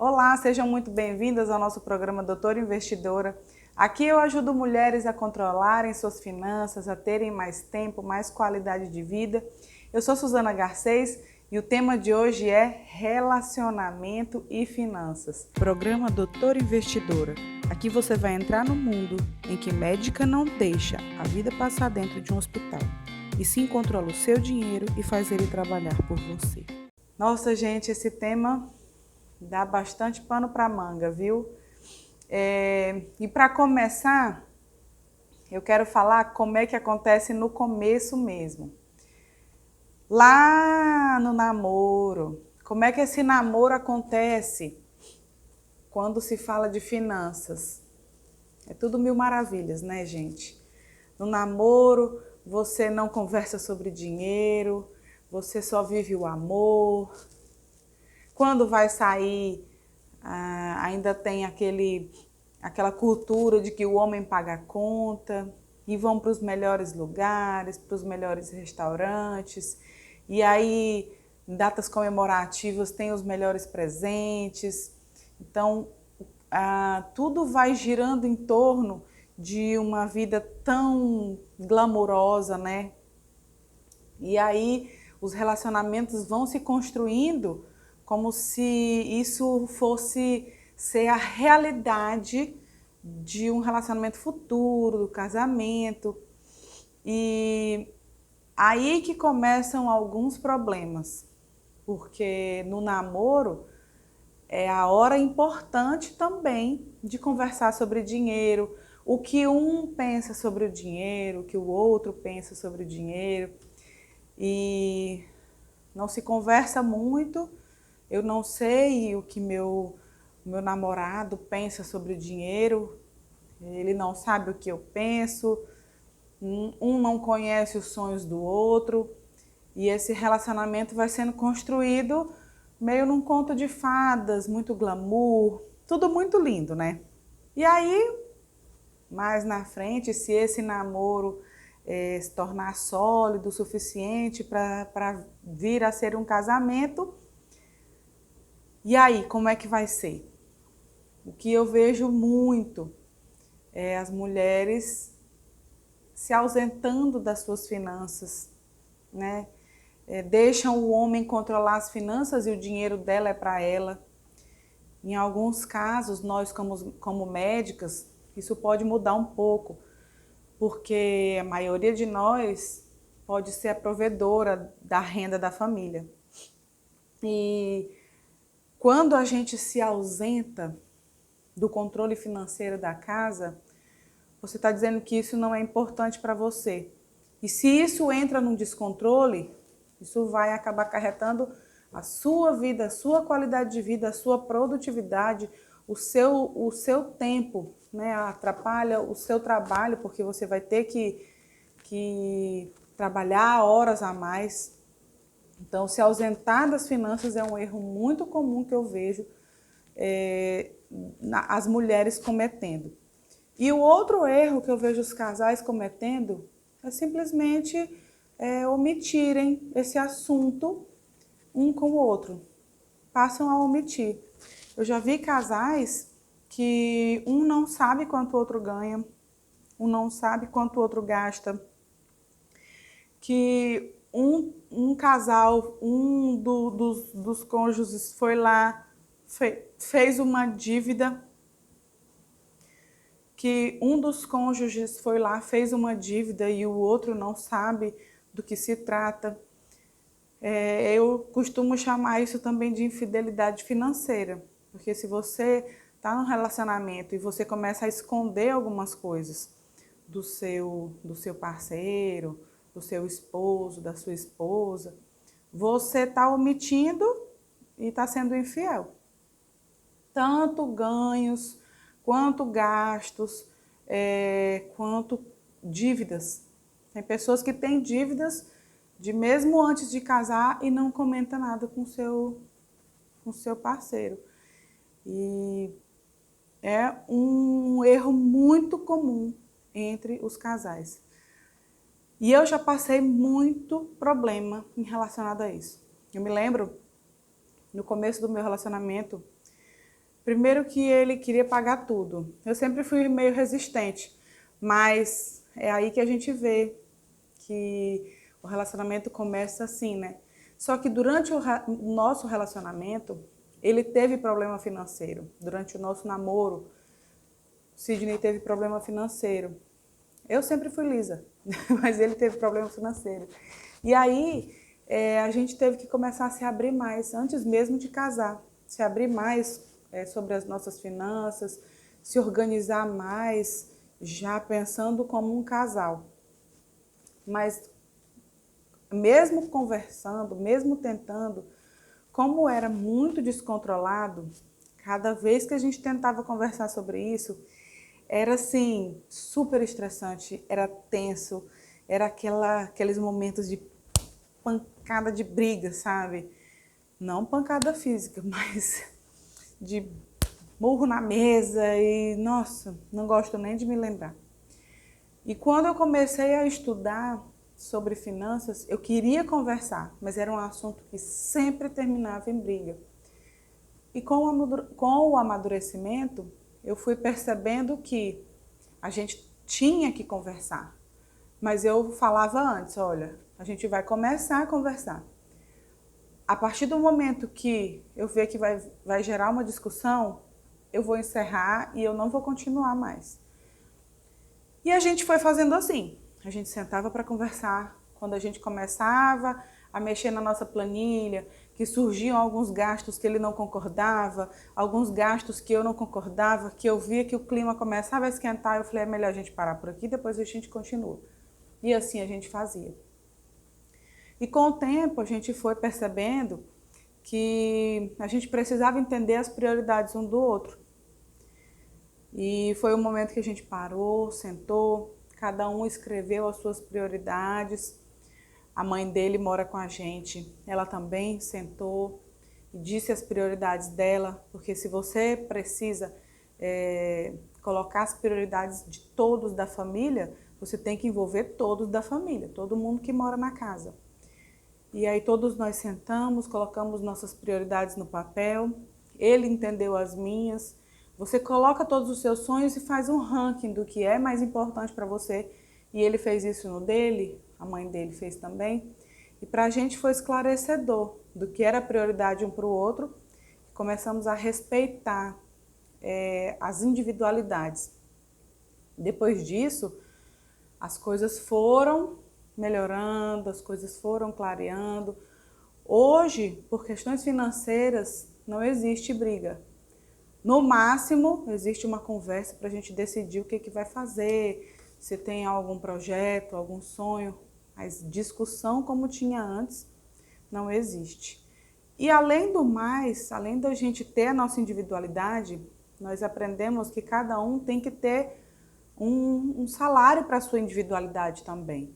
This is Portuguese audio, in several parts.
Olá, sejam muito bem-vindas ao nosso programa Doutora Investidora. Aqui eu ajudo mulheres a controlarem suas finanças, a terem mais tempo, mais qualidade de vida. Eu sou Suzana Garcês e o tema de hoje é relacionamento e finanças. Programa Doutora Investidora. Aqui você vai entrar no mundo em que médica não deixa a vida passar dentro de um hospital e sim controla o seu dinheiro e faz ele trabalhar por você. Nossa, gente, esse tema dá bastante pano para manga, viu? E para começar, eu quero falar como é que acontece no começo mesmo. Lá no namoro, como é que esse namoro acontece quando se fala de finanças? É tudo mil maravilhas, né, gente? No namoro, você não conversa sobre dinheiro, você só vive o amor. Quando vai sair, ainda tem aquela cultura de que o homem paga a conta e vão para os melhores lugares, para os melhores restaurantes. E aí, em datas comemorativas, tem os melhores presentes. Então, tudo vai girando em torno de uma vida tão glamurosa, né? E aí, os relacionamentos vão se construindo como se isso fosse ser a realidade de um relacionamento futuro, do casamento. E aí que começam alguns problemas, porque no namoro é a hora importante também de conversar sobre dinheiro, o que um pensa sobre o dinheiro, o que o outro pensa sobre o dinheiro. E não se conversa muito. Eu não sei o que meu namorado pensa sobre o dinheiro, ele não sabe o que eu penso, um não conhece os sonhos do outro, e esse relacionamento vai sendo construído meio num conto de fadas, muito glamour, tudo muito lindo, né? E aí, mais na frente, se esse namoro se tornar sólido o suficiente para vir a ser um casamento, e aí, como é que vai ser? O que eu vejo muito é as mulheres se ausentando das suas finanças, né? Deixam o homem controlar as finanças e o dinheiro dela é para ela. Em alguns casos, nós como médicas, isso pode mudar um pouco, porque a maioria de nós pode ser a provedora da renda da família. E quando a gente se ausenta do controle financeiro da casa, você está dizendo que isso não é importante para você. E se isso entra num descontrole, isso vai acabar acarretando a sua vida, a sua qualidade de vida, a sua produtividade, o seu tempo, né? Atrapalha o seu trabalho, porque você vai ter que trabalhar horas a mais. Então, se ausentar das finanças é um erro muito comum que eu vejo as mulheres cometendo. E o outro erro que eu vejo os casais cometendo é simplesmente omitirem esse assunto um com o outro. Passam a omitir. Eu já vi casais que um não sabe quanto o outro ganha, um não sabe quanto o outro gasta, que um casal, dos cônjuges foi lá, fez uma dívida, que um dos cônjuges foi lá, fez uma dívida e o outro não sabe do que se trata. Eu costumo chamar isso também de infidelidade financeira, porque se você está num relacionamento e você começa a esconder algumas coisas do seu parceiro, do seu esposo, da sua esposa, você está omitindo e está sendo infiel. Tanto ganhos, quanto gastos, quanto dívidas. Tem pessoas que têm dívidas de mesmo antes de casar e não comenta nada com seu parceiro. E é um erro muito comum entre os casais. E eu já passei muito problema relacionado a isso. Eu me lembro, no começo do meu relacionamento, Primeiro que ele queria pagar tudo. Eu sempre fui meio resistente, mas é aí que a gente vê que o relacionamento começa assim, né? Só que durante o nosso relacionamento, ele teve problema financeiro. Durante o nosso namoro, Sidney teve problema financeiro. Eu sempre fui lisa, mas ele teve problema financeiro. E aí a gente teve que começar a se abrir mais, antes mesmo de casar. Se abrir mais sobre as nossas finanças, se organizar mais, já pensando como um casal. Mas mesmo conversando, mesmo tentando, como era muito descontrolado, cada vez que a gente tentava conversar sobre isso, era assim, super estressante, era tenso, era aqueles momentos de pancada de briga, sabe? Não pancada física, mas de murro na mesa e, nossa, não gosto nem de me lembrar. E quando eu comecei a estudar sobre finanças, eu queria conversar, mas era um assunto que sempre terminava em briga. E com o amadurecimento, eu fui percebendo que a gente tinha que conversar. Mas eu falava antes, olha, a gente vai começar a conversar. A partir do momento que eu ver que vai gerar uma discussão, eu vou encerrar e eu não vou continuar mais. E a gente foi fazendo assim. A gente sentava para conversar. Quando a gente começava a mexer na nossa planilha, que surgiam alguns gastos que ele não concordava, alguns gastos que eu não concordava, que eu via que o clima começava a esquentar, eu falei, é melhor a gente parar por aqui, depois a gente continua. E assim a gente fazia. E com o tempo a gente foi percebendo que a gente precisava entender as prioridades um do outro. E foi o momento que a gente parou, sentou, cada um escreveu as suas prioridades. A mãe dele mora com a gente, ela também sentou e disse as prioridades dela, porque se você precisa colocar as prioridades de todos da família, você tem que envolver todos da família, todo mundo que mora na casa. E aí todos nós sentamos, colocamos nossas prioridades no papel, ele entendeu as minhas. Você coloca todos os seus sonhos e faz um ranking do que é mais importante para você. E ele fez isso no dele, a mãe dele fez também. E para a gente foi esclarecedor do que era prioridade um para o outro. Começamos a respeitar as individualidades. Depois disso, as coisas foram melhorando, as coisas foram clareando. Hoje, por questões financeiras, não existe briga. No máximo, existe uma conversa para a gente decidir o que vai fazer, se tem algum projeto, algum sonho, mas discussão como tinha antes, não existe. E além do mais, além da gente ter a nossa individualidade, nós aprendemos que cada um tem que ter um salário para a sua individualidade também.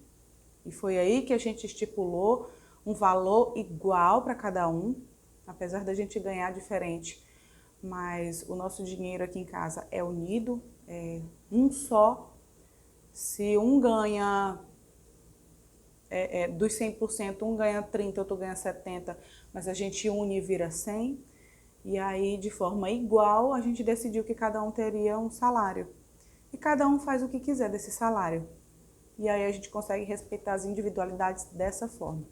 E foi aí que a gente estipulou um valor igual para cada um, apesar da gente ganhar diferente. Mas o nosso dinheiro aqui em casa é unido, é um só. Se um ganha dos 100%, um ganha 30%, outro ganha 70%, mas a gente une e vira 100%. E aí, de forma igual, a gente decidiu que cada um teria um salário. E cada um faz o que quiser desse salário. E aí a gente consegue respeitar as individualidades dessa forma.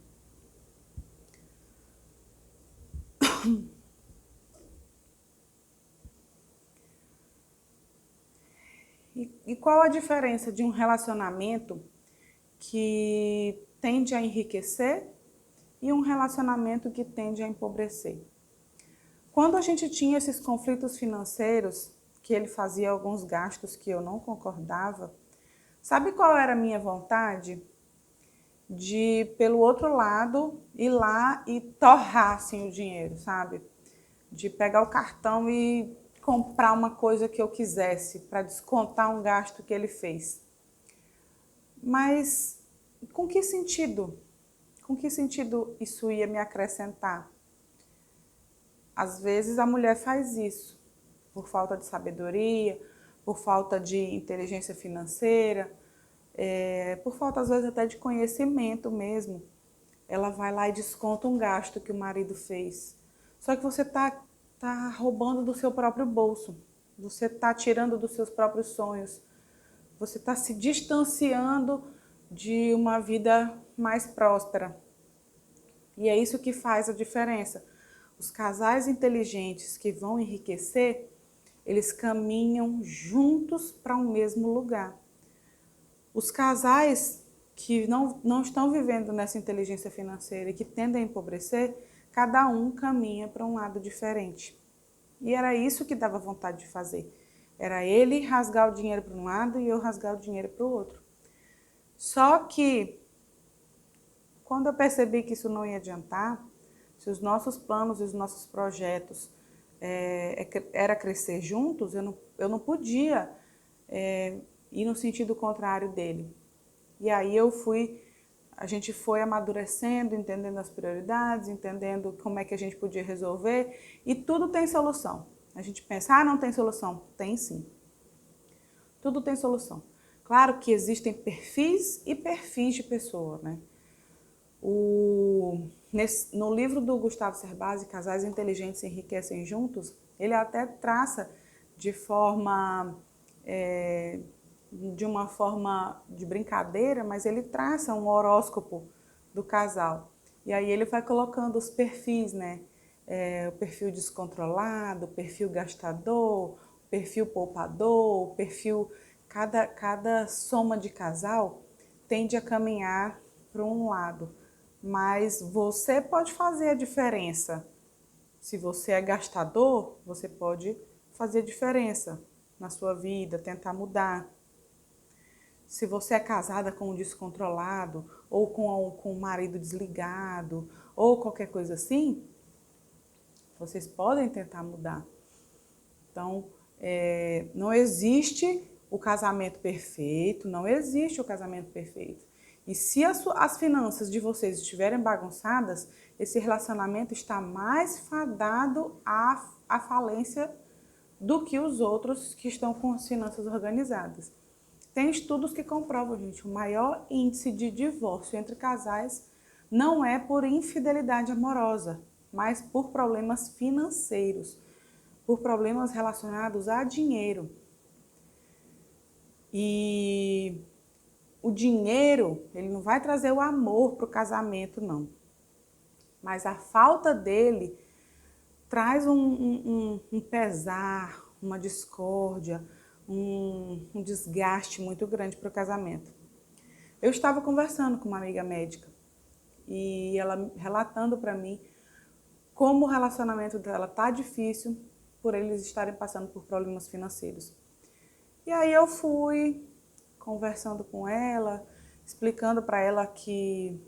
E qual a diferença de um relacionamento que tende a enriquecer e um relacionamento que tende a empobrecer? Quando a gente tinha esses conflitos financeiros, que ele fazia alguns gastos que eu não concordava, sabe qual era a minha vontade? De, pelo outro lado, ir lá e torrar assim, o dinheiro, sabe? De pegar o cartão e comprar uma coisa que eu quisesse para descontar um gasto que ele fez. Mas com que sentido? Com que sentido isso ia me acrescentar? Às vezes a mulher faz isso por falta de sabedoria, por falta de inteligência financeira, por falta às vezes até de conhecimento mesmo. Ela vai lá e desconta um gasto que o marido fez. Só que você está está roubando do seu próprio bolso, você está tirando dos seus próprios sonhos, você está se distanciando de uma vida mais próspera. E é isso que faz a diferença. Os casais inteligentes que vão enriquecer, eles caminham juntos para um mesmo lugar. Os casais que não estão vivendo nessa inteligência financeira e que tendem a empobrecer, cada um caminha para um lado diferente. E era isso que dava vontade de fazer. Era ele rasgar o dinheiro para um lado e eu rasgar o dinheiro para o outro. Só que, quando eu percebi que isso não ia adiantar, se os nossos planos e os nossos projetos era crescer juntos, eu não podia ir no sentido contrário dele. E aí a gente foi amadurecendo, entendendo as prioridades, entendendo como é que a gente podia resolver, e tudo tem solução. A gente pensa, não tem solução. Tem sim. Tudo tem solução. Claro que existem perfis e perfis de pessoa, né? No livro do Gustavo Cerbasi, Casais Inteligentes se Enriquecem Juntos, ele até traça de uma forma de brincadeira, mas ele traça um horóscopo do casal. E aí ele vai colocando os perfis, né? O perfil descontrolado, o perfil gastador, o perfil poupador, o perfil... Cada soma de casal tende a caminhar para um lado. Mas você pode fazer a diferença. Se você é gastador, você pode fazer a diferença na sua vida, tentar mudar. Se você é casada com um descontrolado, ou com um marido desligado, ou qualquer coisa assim, vocês podem tentar mudar. Então, não existe o casamento perfeito, não existe o casamento perfeito. E se as finanças de vocês estiverem bagunçadas, esse relacionamento está mais fadado à falência do que os outros que estão com as finanças organizadas. Tem estudos que comprovam, gente, o maior índice de divórcio entre casais não é por infidelidade amorosa, mas por problemas financeiros, por problemas relacionados a dinheiro. E o dinheiro, ele não vai trazer o amor para o casamento, não. Mas a falta dele traz um pesar, uma discórdia, um desgaste muito grande para o casamento. Eu estava conversando com uma amiga médica e ela relatando para mim como o relacionamento dela tá difícil por eles estarem passando por problemas financeiros. E aí eu fui conversando com ela, explicando para ela que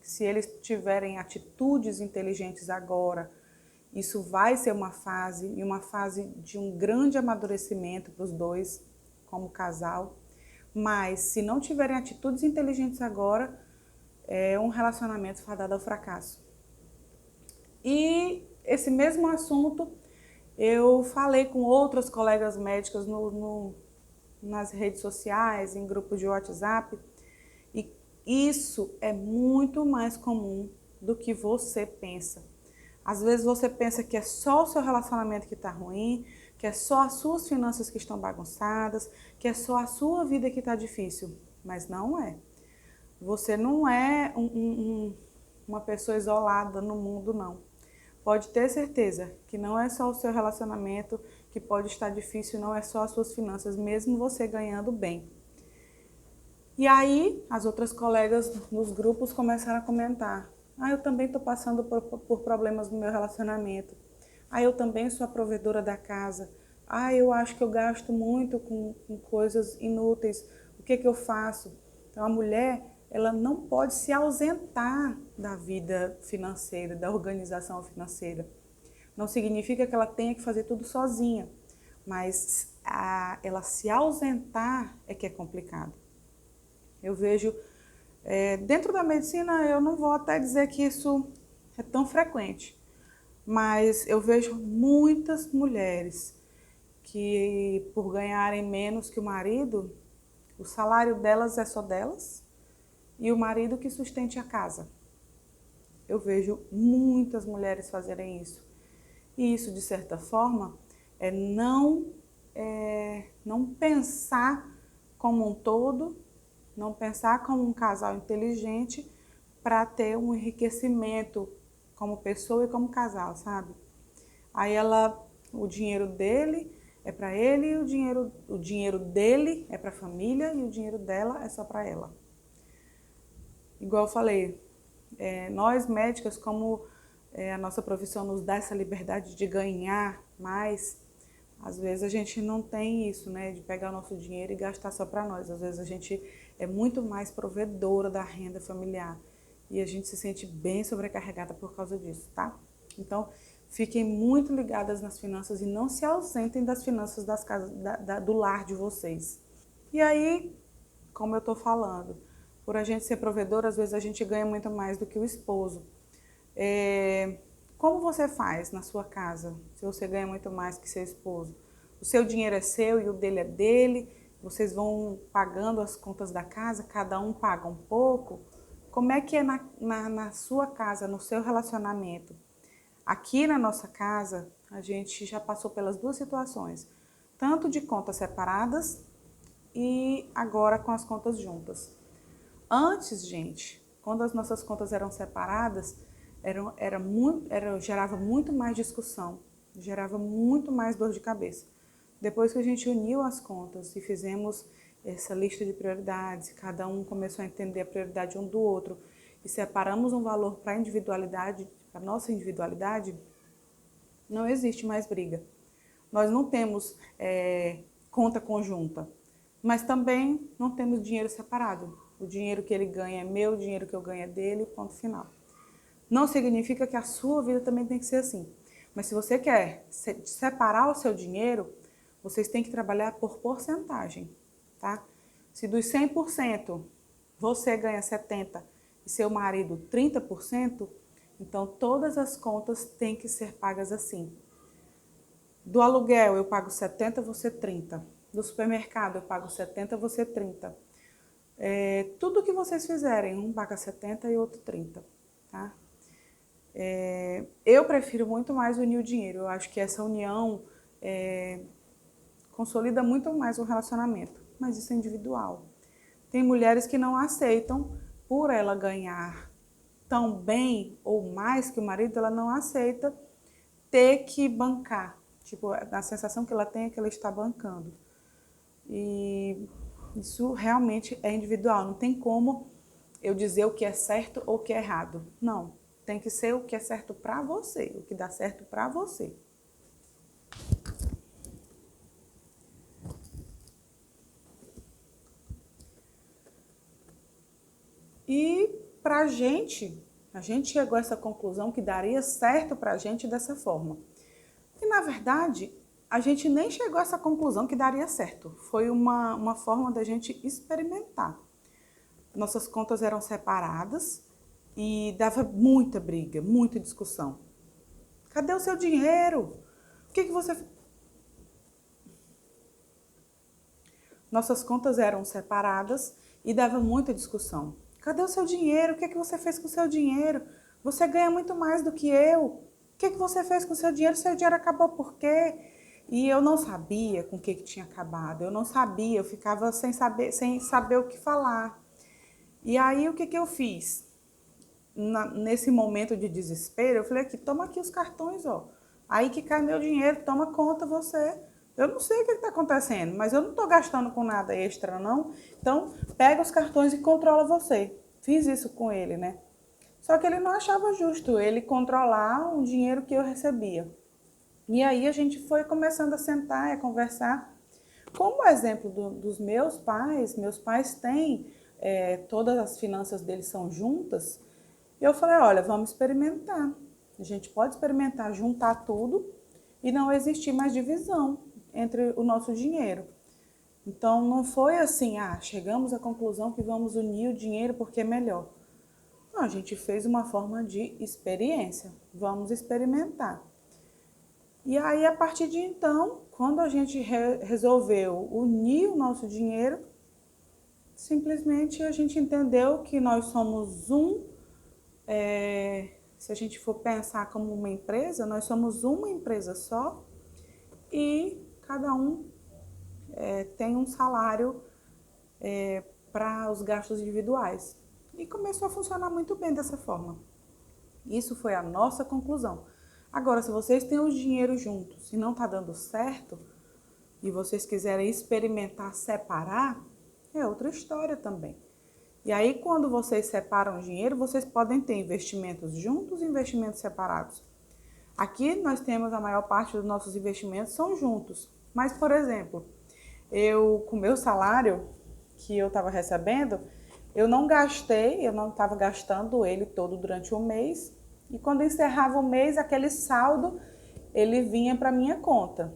se eles tiverem atitudes inteligentes agora, isso vai ser uma fase de um grande amadurecimento para os dois como casal. Mas se não tiverem atitudes inteligentes agora, é um relacionamento fadado ao fracasso. E esse mesmo assunto eu falei com outras colegas médicas nas redes sociais, em grupos de WhatsApp, e isso é muito mais comum do que você pensa. Às vezes você pensa que é só o seu relacionamento que está ruim, que é só as suas finanças que estão bagunçadas, que é só a sua vida que está difícil, mas não é. Você não é uma pessoa isolada no mundo, não. Pode ter certeza que não é só o seu relacionamento que pode estar difícil, não é só as suas finanças, mesmo você ganhando bem. E aí, as outras colegas nos grupos começaram a comentar. Eu também estou passando por problemas no meu relacionamento. Eu também sou a provedora da casa. Eu acho que eu gasto muito com coisas inúteis. O que eu faço? Então, a mulher, ela não pode se ausentar da vida financeira, da organização financeira. Não significa que ela tenha que fazer tudo sozinha, mas ela se ausentar é que é complicado. Eu vejo, dentro da medicina, eu não vou até dizer que isso é tão frequente, mas eu vejo muitas mulheres que, por ganharem menos que o marido, o salário delas é só delas e o marido que sustente a casa. Eu vejo muitas mulheres fazerem isso. E isso, de certa forma, não pensar como um todo, não pensar como um casal inteligente para ter um enriquecimento como pessoa e como casal, sabe? Aí o dinheiro dele é para ele, e o dinheiro dele é para a família e o dinheiro dela é só para ela. Igual eu falei, nós médicas, como a nossa profissão nos dá essa liberdade de ganhar mais, às vezes a gente não tem isso, né, de pegar o nosso dinheiro e gastar só para nós. Às vezes a gente é muito mais provedora da renda familiar e a gente se sente bem sobrecarregada por causa disso, tá? Então, fiquem muito ligadas nas finanças e não se ausentem das finanças das casas, do lar de vocês. E aí, como eu tô falando, por a gente ser provedora, às vezes a gente ganha muito mais do que o esposo. Como você faz na sua casa, se você ganha muito mais que seu esposo? O seu dinheiro é seu e o dele é dele, vocês vão pagando as contas da casa, cada um paga um pouco. Como é que é na sua casa, no seu relacionamento? Aqui na nossa casa, a gente já passou pelas duas situações, tanto de contas separadas e agora com as contas juntas. Antes, gente, quando as nossas contas eram separadas, gerava muito mais discussão, gerava muito mais dor de cabeça. Depois que a gente uniu as contas e fizemos essa lista de prioridades, cada um começou a entender a prioridade um do outro e separamos um valor para a individualidade, para a nossa individualidade, não existe mais briga. Nós não temos conta conjunta, mas também não temos dinheiro separado. O dinheiro que ele ganha é meu, o dinheiro que eu ganho é dele, ponto final. Não significa que a sua vida também tem que ser assim. Mas se você quer separar o seu dinheiro, vocês têm que trabalhar por porcentagem, tá? Se dos 100% você ganha 70% e seu marido 30%, então todas as contas têm que ser pagas assim. Do aluguel eu pago 70%, você 30%. Do supermercado eu pago 70%, você 30%. Tudo que vocês fizerem, um paga 70% e outro 30%, tá? Eu prefiro muito mais unir o dinheiro. Eu acho que essa união consolida muito mais o relacionamento, mas isso é individual. Tem mulheres que não aceitam, por ela ganhar tão bem ou mais que o marido, ela não aceita ter que bancar. Tipo, a sensação que ela tem é que ela está bancando. E isso realmente é individual. Não tem como eu dizer o que é certo ou o que é errado. Não. Tem que ser o que é certo para você, o que dá certo para você. E a gente chegou a essa conclusão que daria certo para a gente dessa forma. E na verdade, a gente nem chegou a essa conclusão que daria certo. Foi uma forma da gente experimentar. Nossas contas eram separadas e dava muita briga, muita discussão. Cadê o seu dinheiro? O que você... Nossas contas eram separadas e dava muita discussão. Cadê o seu dinheiro? O que você fez com o seu dinheiro? Você ganha muito mais do que eu. O que você fez com o seu dinheiro? Seu dinheiro acabou por quê? E eu não sabia com o que tinha acabado. Eu não sabia, eu ficava sem saber o que falar. E aí o que eu fiz? Nesse momento de desespero, eu falei aqui, toma aqui os cartões, ó. Aí que cai meu dinheiro, toma conta você. Eu não sei o que está acontecendo, mas eu não estou gastando com nada extra, não. Então, pega os cartões e controla você. Fiz isso com ele, né? Só que ele não achava justo ele controlar o dinheiro que eu recebia. E aí a gente foi começando a sentar e a conversar. Como exemplo dos meus pais têm, todas as finanças deles são juntas. Eu falei, olha, vamos experimentar. A gente pode experimentar juntar tudo e não existir mais divisão entre o nosso dinheiro. Então, não foi assim, chegamos à conclusão que vamos unir o dinheiro porque é melhor. Não, a gente fez uma forma de experiência. Vamos experimentar. E aí, a partir de então, quando a gente resolveu unir o nosso dinheiro, simplesmente a gente entendeu que nós somos se a gente for pensar como uma empresa, nós somos uma empresa só e cada um tem um salário para os gastos individuais. E começou a funcionar muito bem dessa forma. Isso foi a nossa conclusão. Agora, se vocês têm o dinheiro juntos e não está dando certo, e vocês quiserem experimentar separar, é outra história também. E aí, quando vocês separam o dinheiro, vocês podem ter investimentos juntos e investimentos separados. Aqui nós temos a maior parte dos nossos investimentos são juntos. Mas, por exemplo, eu com o meu salário que eu estava recebendo, eu não estava gastando ele todo durante o mês. E quando encerrava o mês, aquele saldo, ele vinha para minha conta.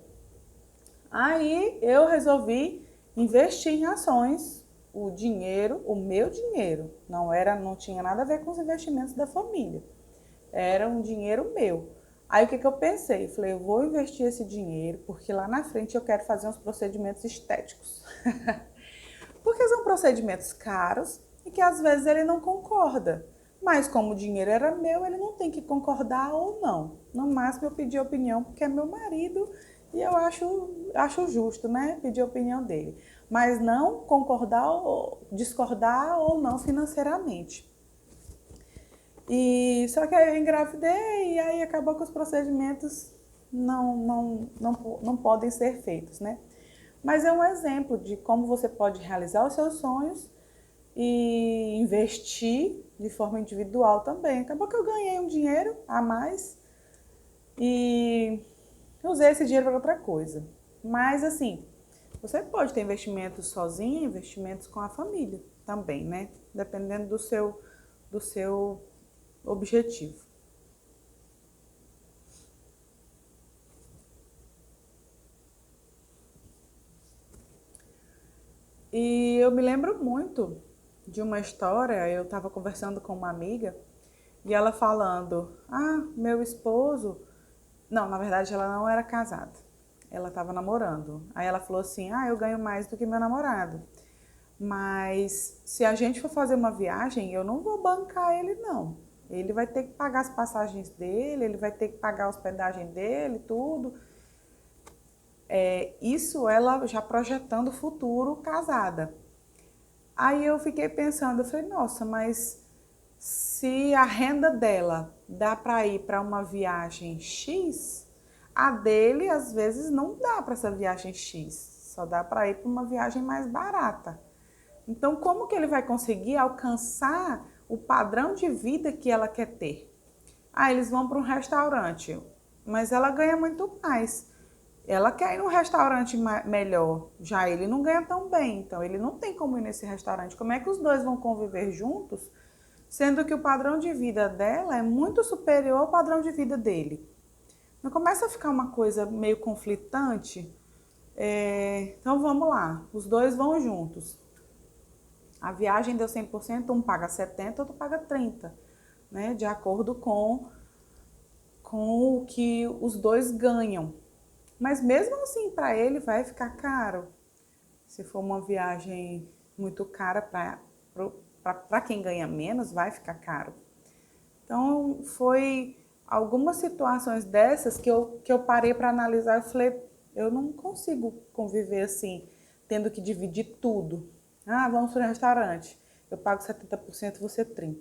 Aí eu resolvi investir em ações, o dinheiro, o meu dinheiro, não tinha nada a ver com os investimentos da família. Era um dinheiro meu. Aí o que eu pensei? Falei, eu vou investir esse dinheiro porque lá na frente eu quero fazer uns procedimentos estéticos. Porque são procedimentos caros e que às vezes ele não concorda. Mas como o dinheiro era meu, ele não tem que concordar ou não. No máximo eu pedi opinião porque é meu marido e eu acho justo, né? Pedir a opinião dele. Mas não concordar ou discordar ou não financeiramente. E só que aí eu engravidei e aí acabou que os procedimentos não podem ser feitos, né? Mas é um exemplo de como você pode realizar os seus sonhos e investir de forma individual também. Acabou que eu ganhei um dinheiro a mais e usei esse dinheiro para outra coisa. Mas assim, você pode ter investimentos sozinho, investimentos com a família também, né? Dependendo do seu objetivo. E eu me lembro muito de uma história, eu estava conversando com uma amiga e ela falando, meu esposo... Não, na verdade ela não era casada, ela estava namorando. Aí ela falou assim, eu ganho mais do que meu namorado. Mas se a gente for fazer uma viagem, eu não vou bancar ele não. Ele vai ter que pagar as passagens dele, ele vai ter que pagar a hospedagem dele, tudo. Isso ela já projetando o futuro casada. Aí eu fiquei pensando, eu falei, nossa, mas se a renda dela dá para ir para uma viagem X, a dele às vezes não dá para essa viagem X, só dá para ir para uma viagem mais barata. Então, como que ele vai conseguir alcançar o padrão de vida que ela quer ter? Eles vão para um restaurante, mas ela ganha muito mais. Ela quer ir num restaurante melhor, já ele não ganha tão bem, então ele não tem como ir nesse restaurante. Como é que os dois vão conviver juntos, sendo que o padrão de vida dela é muito superior ao padrão de vida dele? Não começa a ficar uma coisa meio conflitante? Então vamos lá, os dois vão juntos. A viagem deu 100%, um paga 70%, outro paga 30%, né? De acordo com o que os dois ganham. Mas mesmo assim, para ele vai ficar caro. Se for uma viagem muito cara para quem ganha menos, vai ficar caro. Então, foi algumas situações dessas que eu parei para analisar e falei, eu não consigo conviver assim, tendo que dividir tudo. Vamos para um restaurante, eu pago 70%, você 30%.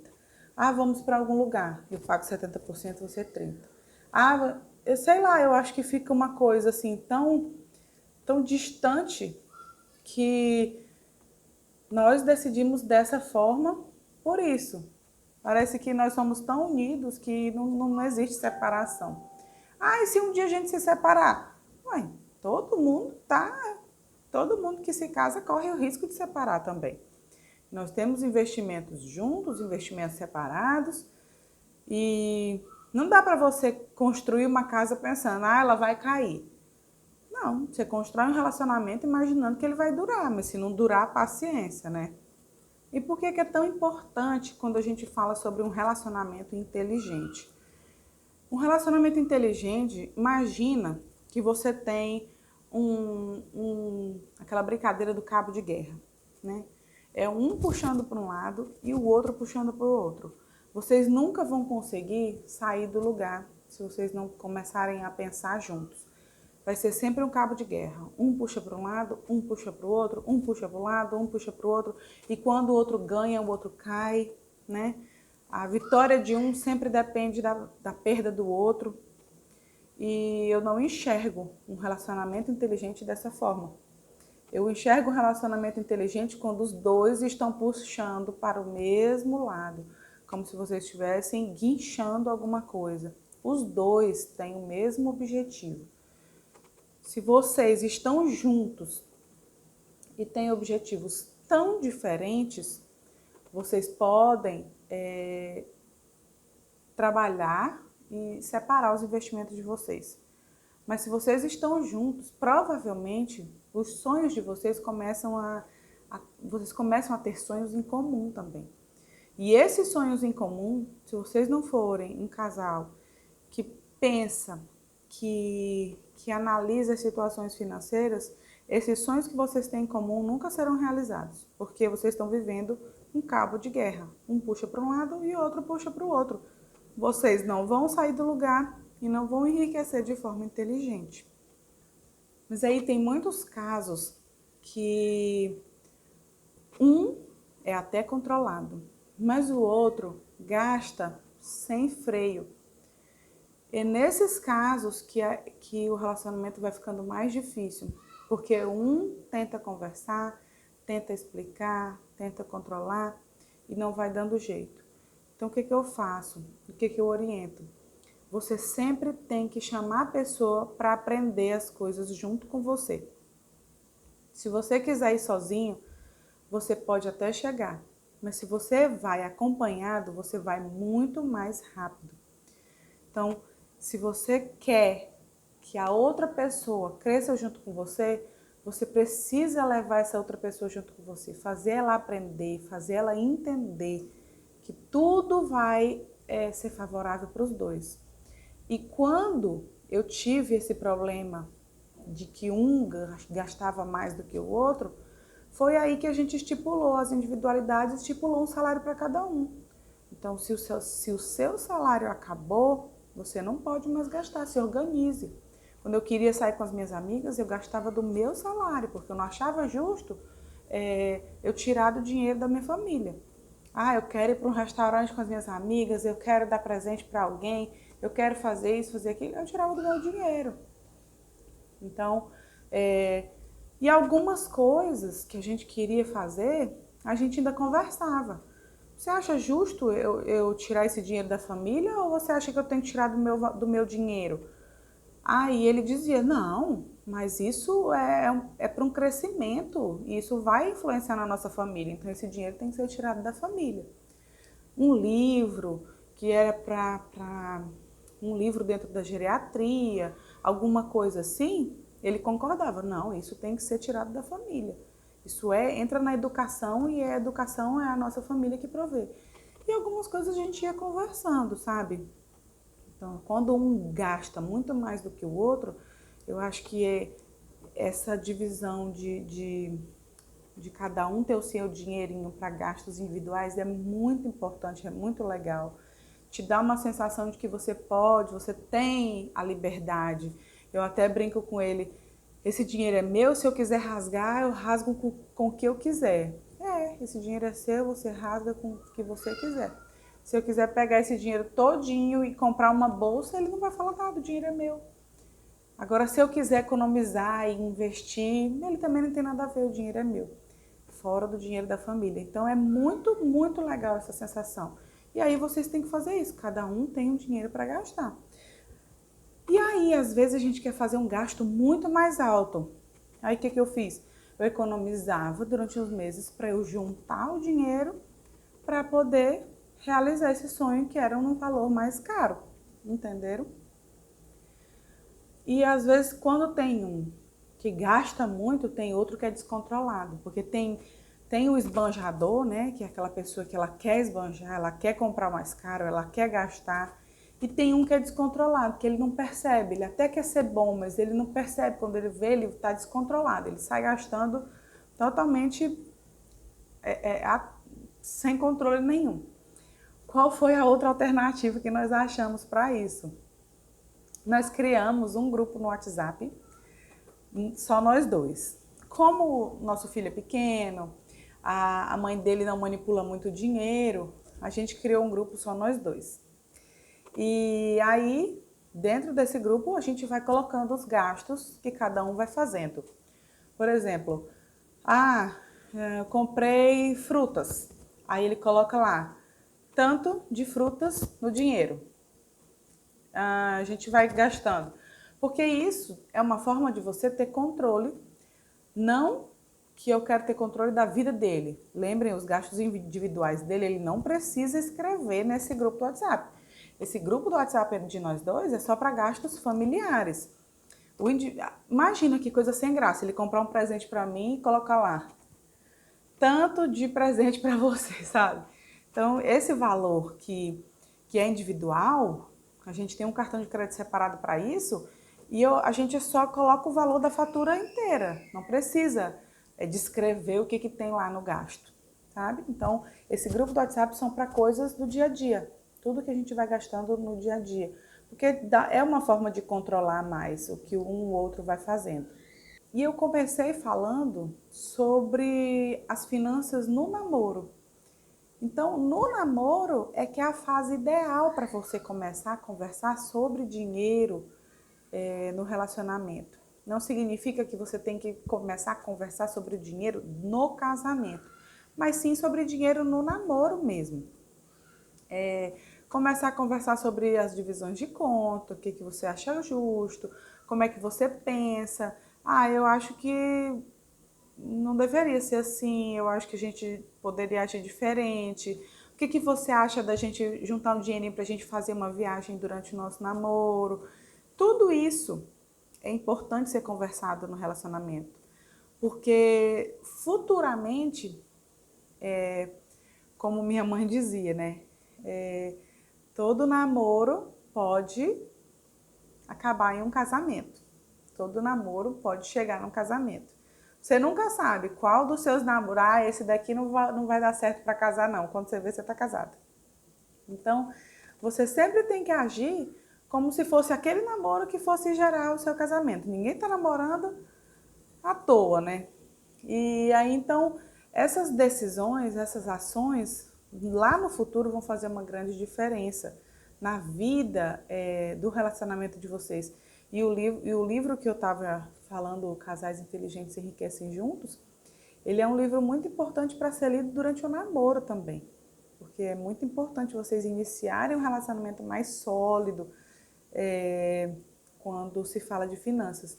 Vamos para algum lugar, eu pago 70%, você 30%. Eu sei lá, eu acho que fica uma coisa assim tão distante que nós decidimos dessa forma por isso. Parece que nós somos tão unidos que não existe separação. E se um dia a gente se separar? Todo mundo que se casa corre o risco de separar também. Nós temos investimentos juntos, investimentos separados e não dá para você construir uma casa pensando, ela vai cair. Não, você constrói um relacionamento imaginando que ele vai durar, mas se não durar, paciência, né? E por que é tão importante quando a gente fala sobre um relacionamento inteligente? Um relacionamento inteligente, imagina que você tem aquela brincadeira do cabo de guerra, né? É um puxando para um lado e o outro puxando para o outro. vocês nunca vão conseguir sair do lugar se vocês não começarem a pensar juntos. Vai ser sempre um cabo de guerra. Um puxa para um lado, um puxa para o outro, um puxa para um lado, um puxa para o outro. E quando o outro ganha, o outro cai, né? A vitória de um sempre depende da perda do outro. E eu não enxergo um relacionamento inteligente dessa forma. Eu enxergo um relacionamento inteligente quando os dois estão puxando para o mesmo lado, como se vocês estivessem guinchando alguma coisa. Os dois têm o mesmo objetivo. Se vocês estão juntos e têm objetivos tão diferentes, vocês podem trabalhar e separar os investimentos de vocês. Mas se vocês estão juntos, provavelmente os sonhos de vocês vocês começam a ter sonhos em comum também. E esses sonhos em comum, se vocês não forem um casal que pensa, que analisa as situações financeiras, esses sonhos que vocês têm em comum nunca serão realizados, porque vocês estão vivendo um cabo de guerra. Um puxa para um lado e o outro puxa para o outro. Vocês não vão sair do lugar e não vão enriquecer de forma inteligente. Mas aí tem muitos casos que um é até controlado, mas o outro gasta sem freio. É nesses casos que o relacionamento vai ficando mais difícil, porque um tenta conversar, tenta explicar, tenta controlar e não vai dando jeito. Então o que eu faço? O que eu oriento? Você sempre tem que chamar a pessoa para aprender as coisas junto com você. Se você quiser ir sozinho, você pode até chegar, mas se você vai acompanhado, você vai muito mais rápido. Então, se você quer que a outra pessoa cresça junto com você, você precisa levar essa outra pessoa junto com você, fazer ela aprender, fazer ela entender que tudo vai ser favorável para os dois. E quando eu tive esse problema de que um gastava mais do que o outro, foi aí que a gente estipulou as individualidades, estipulou um salário para cada um. Então, se o seu salário acabou, você não pode mais gastar, se organize. Quando eu queria sair com as minhas amigas, eu gastava do meu salário, porque eu não achava justo eu tirar do dinheiro da minha família. Ah, eu quero ir para um restaurante com as minhas amigas, eu quero dar presente para alguém, eu quero fazer isso, fazer aquilo, eu tirava do meu dinheiro. Então, e algumas coisas que a gente queria fazer, a gente ainda conversava. Você acha justo eu tirar esse dinheiro da família ou você acha que eu tenho que tirar do meu dinheiro? Aí ele dizia, não, mas isso é para um crescimento, e isso vai influenciar na nossa família, então esse dinheiro tem que ser tirado da família. Um livro que era para um livro dentro da geriatria, alguma coisa assim, ele concordava, não, isso tem que ser tirado da família. Isso entra na educação e a educação é a nossa família que provê. E algumas coisas a gente ia conversando, sabe? Então, quando um gasta muito mais do que o outro, eu acho que essa divisão de cada um ter o seu dinheirinho para gastos individuais é muito importante, é muito legal. Te dá uma sensação de que você tem a liberdade. Eu até brinco com ele, esse dinheiro é meu, se eu quiser rasgar, eu rasgo com o que eu quiser. Esse dinheiro é seu, você rasga com o que você quiser. Se eu quiser pegar esse dinheiro todinho e comprar uma bolsa, ele não vai falar nada, o dinheiro é meu. Agora, se eu quiser economizar e investir, ele também não tem nada a ver, o dinheiro é meu. Fora do dinheiro da família. Então, é muito, muito legal essa sensação. E aí, vocês têm que fazer isso. Cada um tem um dinheiro para gastar. E aí, às vezes, a gente quer fazer um gasto muito mais alto. Aí, o que eu fiz? Eu economizava durante os meses para eu juntar o dinheiro para poder realizar esse sonho que era um valor mais caro. Entenderam? E, às vezes, quando tem um que gasta muito, tem outro que é descontrolado. Porque tem o esbanjador, né? Que é aquela pessoa que ela quer esbanjar, ela quer comprar mais caro, ela quer gastar. E tem um que é descontrolado, que ele não percebe. Ele até quer ser bom, mas ele não percebe. Quando ele vê, ele está descontrolado. Ele sai gastando totalmente sem controle nenhum. qual foi a outra alternativa que nós achamos para isso? Nós criamos um grupo no WhatsApp, só nós dois. Como nosso filho é pequeno, a mãe dele não manipula muito dinheiro, a gente criou um grupo só nós dois. E aí, dentro desse grupo, a gente vai colocando os gastos que cada um vai fazendo. Por exemplo, comprei frutas. Aí ele coloca lá, tanto de frutas no dinheiro. A gente vai gastando. Porque isso é uma forma de você ter controle, não que eu quero ter controle da vida dele. Lembrem, os gastos individuais dele, ele não precisa escrever nesse grupo do WhatsApp. Esse grupo do WhatsApp de nós dois é só para gastos familiares. Imagina que coisa sem graça, ele comprar um presente para mim e colocar lá, tanto de presente para você, sabe? Então, esse valor que é individual, a gente tem um cartão de crédito separado para isso, e a gente só coloca o valor da fatura inteira, não precisa descrever o que tem lá no gasto, sabe? Então, esse grupo do WhatsApp são para coisas do dia a dia, tudo que a gente vai gastando no dia a dia, porque é uma forma de controlar mais o que um ou outro vai fazendo. E eu comecei falando sobre as finanças no namoro. Então, no namoro é que é a fase ideal para você começar a conversar sobre dinheiro no relacionamento. Não significa que você tem que começar a conversar sobre o dinheiro no casamento, mas sim sobre dinheiro no namoro mesmo. Começar a conversar sobre as divisões de conta, o que você acha justo, como é que você pensa. Eu acho que não deveria ser assim, eu acho que a gente poderia agir diferente. O que você acha da gente juntar um dinheirinho para a gente fazer uma viagem durante o nosso namoro? Tudo isso é importante ser conversado no relacionamento, porque futuramente, como minha mãe dizia, né? Todo namoro pode acabar em um casamento. Todo namoro pode chegar num casamento. Você nunca sabe qual dos seus namoros, esse daqui não vai dar certo para casar não. Quando você vê, você está casada. Então, você sempre tem que agir como se fosse aquele namoro que fosse gerar o seu casamento. Ninguém está namorando à toa, né? E aí, então, essas decisões, essas ações, lá no futuro vão fazer uma grande diferença na vida do relacionamento de vocês. E o livro que eu estava falando, Casais Inteligentes Enriquecem Juntos, ele é um livro muito importante para ser lido durante o namoro também. Porque é muito importante vocês iniciarem um relacionamento mais sólido quando se fala de finanças.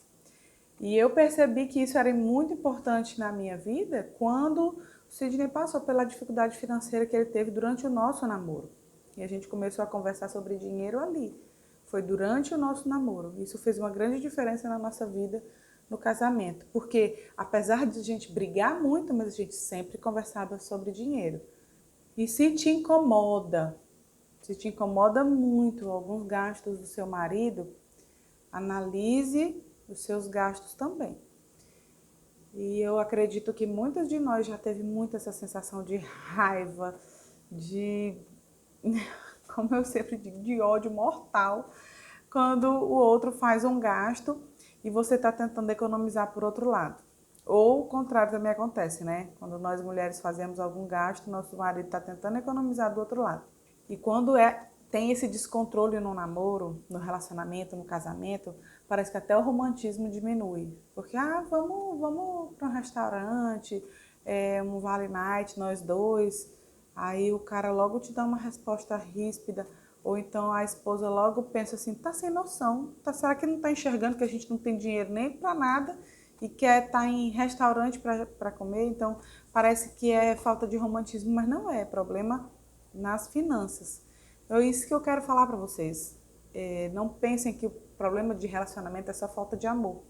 E eu percebi que isso era muito importante na minha vida quando o Sidney passou pela dificuldade financeira que ele teve durante o nosso namoro. E a gente começou a conversar sobre dinheiro ali. Foi durante o nosso namoro. Isso fez uma grande diferença na nossa vida no casamento. Porque apesar de a gente brigar muito, mas a gente sempre conversava sobre dinheiro. E se te incomoda muito alguns gastos do seu marido, analise os seus gastos também. E eu acredito que muitas de nós já teve muito essa sensação de raiva, como eu sempre digo, de ódio mortal, quando o outro faz um gasto e você está tentando economizar por outro lado. Ou o contrário também acontece, né? Quando nós mulheres fazemos algum gasto, nosso marido está tentando economizar do outro lado. E quando tem esse descontrole no namoro, no relacionamento, no casamento, parece que até o romantismo diminui. Porque, vamos para um restaurante, um Vale Night, nós dois. Aí o cara logo te dá uma resposta ríspida. Ou então a esposa logo pensa assim, tá sem noção. Será que não tá enxergando que a gente não tem dinheiro nem para nada e quer estar em restaurante para comer? Então parece que é falta de romantismo, mas não é problema nas finanças. É isso que eu quero falar para vocês. Não pensem que o problema de relacionamento é só falta de amor.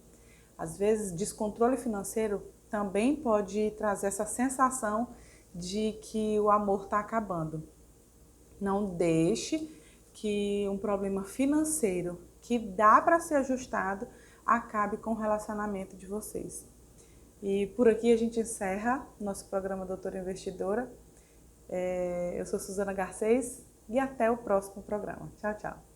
Às vezes, descontrole financeiro também pode trazer essa sensação de que o amor está acabando. Não deixe que um problema financeiro que dá para ser ajustado acabe com o relacionamento de vocês. E por aqui a gente encerra nosso programa Doutora Investidora. Eu sou Suzana Garcês e até o próximo programa. Tchau, tchau.